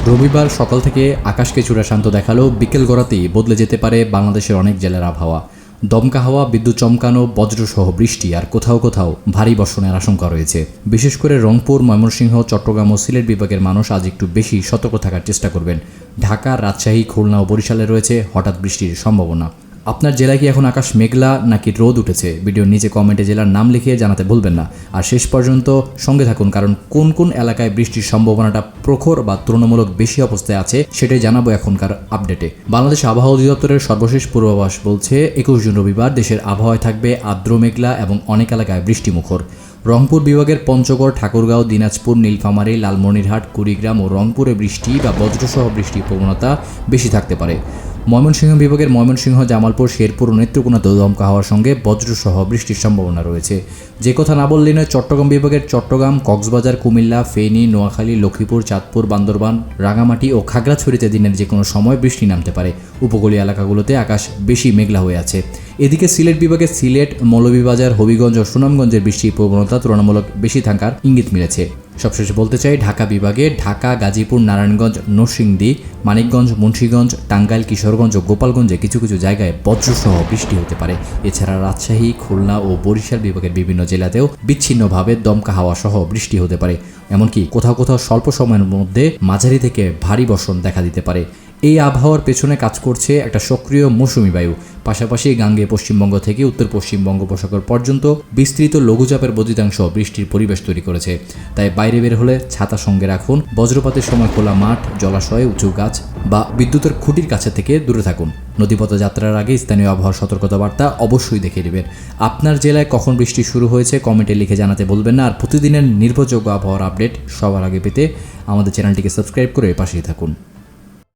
রবিবার সকাল থেকে আকাশকে চূড়াশান্ত দেখালেও বিকেল গড়াতেই বদলে যেতে পারে বাংলাদেশের অনেক জেলার আবহাওয়া। দমকা হাওয়া, বিদ্যুৎ চমকানো, বজ্রসহ বৃষ্টি আর কোথাও কোথাও ভারী বর্ষণের আশঙ্কা রয়েছে। বিশেষ করে রংপুর, ময়মনসিংহ, চট্টগ্রাম ও সিলেট বিভাগের মানুষ আজ একটু বেশি সতর্ক থাকার চেষ্টা করবেন। ঢাকা, রাজশাহী, খুলনা ও বরিশালে রয়েছে হঠাৎ বৃষ্টির সম্ভাবনা। আপনার জেলায় কি এখন আকাশ মেঘলা নাকি রোদ উঠেছে? ভিডিওর নিচে কমেন্টে জেলার নাম লিখে জানাতে ভুলবেন না। আর শেষ পর্যন্ত সঙ্গে থাকুন, কারণ কোন কোন এলাকায় বৃষ্টির সম্ভাবনাটা প্রখর বা তুলনামূলক বেশি অবস্থায় আছে সেটাই জানাবো এখনকার আপডেটে। বাংলাদেশ আবহাওয়া অধিদপ্তরের সর্বশেষ পূর্বাভাস বলছে 21 জুন রবিবার দেশের আবহাওয়ায় থাকবে আর্দ্র মেঘলা এবং অনেক এলাকায় বৃষ্টিমুখর। রংপুর বিভাগের পঞ্চগড়, ঠাকুরগাঁও, দিনাজপুর, নীলফামারী, লালমনিরহাট, কুড়িগ্রাম ও রংপুরে বৃষ্টি বা বজ্রসহ বৃষ্টির প্রবণতা বেশি থাকতে পারে। ময়মনসিংহ বিভাগের ময়মনসিংহ, জামালপুর, শেরপুর ও নেত্রকোনাতেও দমকা হওয়ার সঙ্গে বজ্রসহ বৃষ্টির সম্ভাবনা রয়েছে। যে কথা না বললেই নয়, চট্টগ্রাম বিভাগের চট্টগ্রাম, কক্সবাজার, কুমিল্লা, ফেনী, নোয়াখালী, লক্ষ্মীপুর, চাঁদপুর, বান্দরবান, রাঙামাটি ও খাগড়াছড়িতে দিনের যে কোনো সময় বৃষ্টি নামতে পারে। উপকূলীয় এলাকাগুলোতে আকাশ বেশি মেঘলা হয়ে আছে। এদিকে সিলেট বিভাগের সিলেট, মৌলভীবাজার, হবিগঞ্জ ও সুনামগঞ্জের বৃষ্টির প্রবণতা তুলনামূলক বেশি থাকার ইঙ্গিত মিলেছে। সবশেষে বলতে চাই, ঢাকা বিভাগে ঢাকা, গাজীপুর, নারায়ণগঞ্জ, নরসিংদী, মানিকগঞ্জ, মুন্সিগঞ্জ, টাঙ্গাইল, কিশোরগঞ্জ ও গোপালগঞ্জে কিছু কিছু জায়গায় বজ্রসহ বৃষ্টি হতে পারে। এছাড়া রাজশাহী, খুলনা ও বরিশাল বিভাগের বিভিন্ন জেলাতেও বিচ্ছিন্নভাবে দমকা হাওয়া সহ বৃষ্টি হতে পারে। এমনকি কোথাও কোথাও স্বল্প সময়ের মধ্যে মাঝারি থেকে ভারী বর্ষণ দেখা দিতে পারে। এই আবহাওয়ার পেছনে কাজ করছে একটা সক্রিয় মৌসুমি বায়ু। পাশাপাশি গাঙ্গে পশ্চিমবঙ্গ থেকে উত্তর পশ্চিম বঙ্গোপসাগর পর্যন্ত বিস্তৃত লঘুচাপের বদ্ধিতাংশ বৃষ্টির পরিবেশ তৈরি করেছে। তাই বাইরে বের হলে ছাতা সঙ্গে রাখুন। বজ্রপাতের সময় খোলা মাঠ, জলাশয়, উঁচু গাছ বা বিদ্যুতের খুঁটির কাছে থেকে দূরে থাকুন। নদীপথে যাত্রার আগে স্থানীয় আবহাওয়ার সতর্কতা বার্তা অবশ্যই দেখে নেবেন। আপনার জেলায় কখন বৃষ্টি শুরু হয়েছে কমেন্টে লিখে জানাতে বলবেন না। আর প্রতিদিনের নির্ভরযোগ্য আবহাওয়ার আপডেট সবার আগে পেতে আমাদের চ্যানেলটিকে সাবস্ক্রাইব করে পাশেই থাকুন।